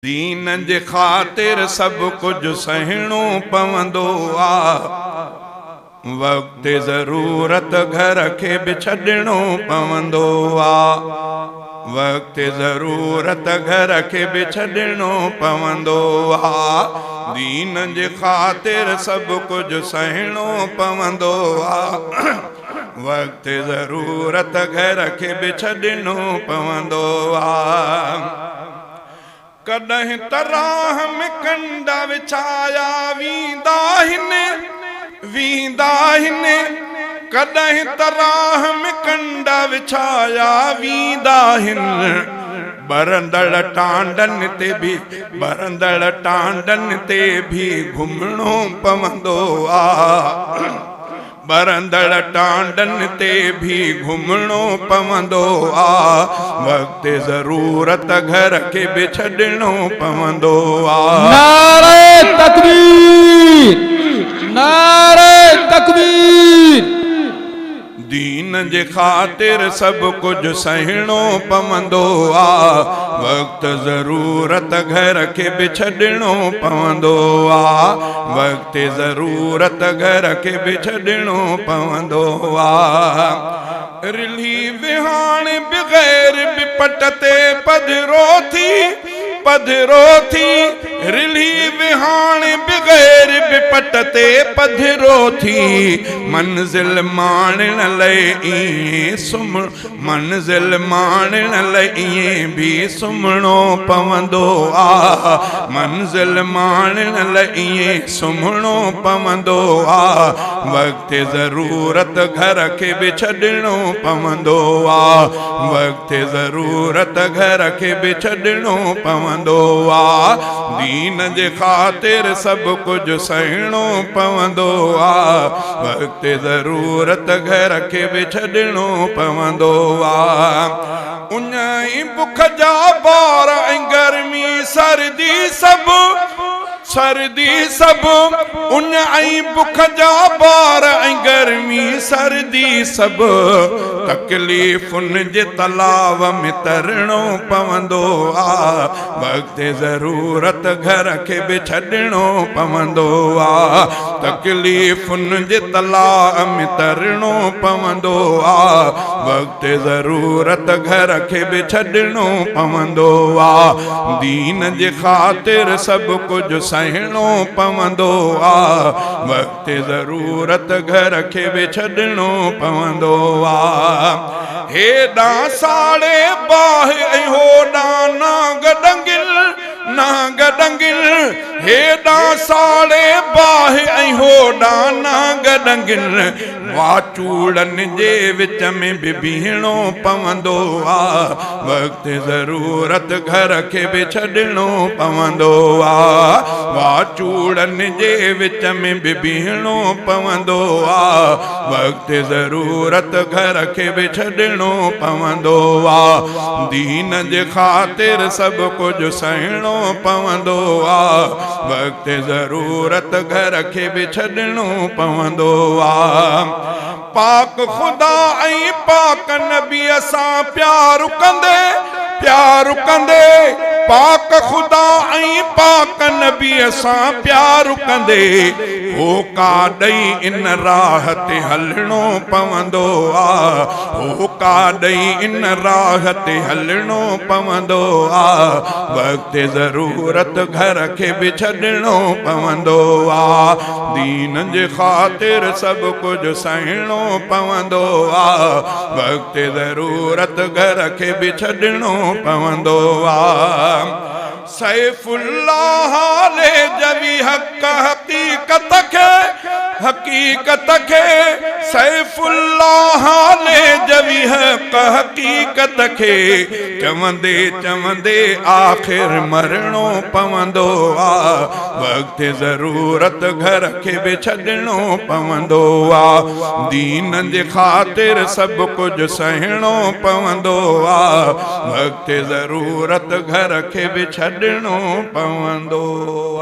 दीन जे ख़ातिर सब कुछ सहणो पवंदो आ। वक्त ज़रूरत घर के भी छॾणो पवंदो आ। वक्त ज़रूरत घर के भी छॾणो पवंदो आ। दीन जे ख़ातिर सब कुछ सहणो पवंदो आ। वक्त ज़रूरत घर के भी छॾणो पवंदो आ। कॾहिं तराह में कंडा विछाया वींदा हिन कॾहिं तराह में कंडा विछाया वींदा हिन। बरंदड़ टांडन ते भी घुमणो पवंदो आ। बरंदड़ टांडन ते भी घुमणो पवंदो आ। वक्त ज़रूरत घर के भी छॾणो पवंदो आ। नारे तकबीर, नारे तकबीर। दीन जे ख़ातिर सब कुछ सहणो पवंदो आ। वक्त ज़रूरत घर के भी छॾणो पवंदो आ। वक्त ज़रूरत घर के भी छॾणो पवंदो आ। रिली विहाण बग़ैर बिपट ते पधरो थी रिली विहाण बग़ैर बिपट ते पधरो थी। मंज़िल माणण लए मंज़िल माणण लए भी सुम्हणो पवंदो आ। मंज़िल माणण लए सुम्हणो पवंदो आ। वक्त ज़रूरत घर के भी छॾणो पवंदो आ। वक्त ज़रूरत घर के भी छॾणो पवंदो आ। दीन जे ख़ातिर सब कुछ सहणो पवंदो आ। वक्त ज़रूरत घर के भी छॾणो पवंदो आ। उन्हाई बुख जा ॿार ऐं गर्मी सर्दी सब उन आई बुख जा ॿार ऐं गर्मी सर्दी सब। तकलीफ़ुनि जे तलाव में तरणो पवंदो आ। वक्त ज़रूरत घर के भी छॾणो पवंदो आ। तकलीफ़ुनि जे तलाव में तरणो पवंदो आ। वक्त ज़रूरत घर के भी छॾणो पवंदो आ। दीन जे ख़ातिर सब कुछ सहणो पवंदो आ। वक्त ज़रूरत घर के भी छॾणो पवंदो आ। हेॾा साड़े बाह ऐं होॾा नाग डंगिल हेॾा साड़े बाह ऐं होॾा नाग डंगिल। वाचूड़नि जे विच में भी बीहणो पवंदो आ। वक्त ज़रूरत घर के भी छॾणो पवंदो आ। वाचूड़नि जे विच में भी बीहणो पवंदो आ। वक्त ज़रूरत घर के भी छॾणो पवंदो आ। दीन जे ख़ातिर सब कुछ सहणो पवंदो आ। वक्त ज़रूरत घर के भी छॾणो पवंदो आ। पाक खुदा ऐं पाक नबीअ सां प्यार कंदे पाक खुदा ऐं पाक नबीअ सां प्यार कंदे। होका ॾई इन राह ते हलणो पवंदो आ। होका ॾई इन राह ते हलणो पवंदो आ। वक्त ज़रूरत घर के भी छॾणो पवंदो आ। दीन जे ख़ातिर सब कुछ सहणो पवंदो आ। वक्त ज़रूरत घर के भी छॾणो पवंदो आ। सैफुल्लाह ले जवी हकीकत के सैफुल्लाह ले जवी हकीकत के। चवंदे आखिर मरणो पवंदो आ। वक्त ज़रूरत घर के भी छॾणो पवंदो आ। दीन जे ख़ातिर सब कुछ सहणो पवंदो आ। वक्त ज़रूरत घर के भी छॾणो पवंदो आ।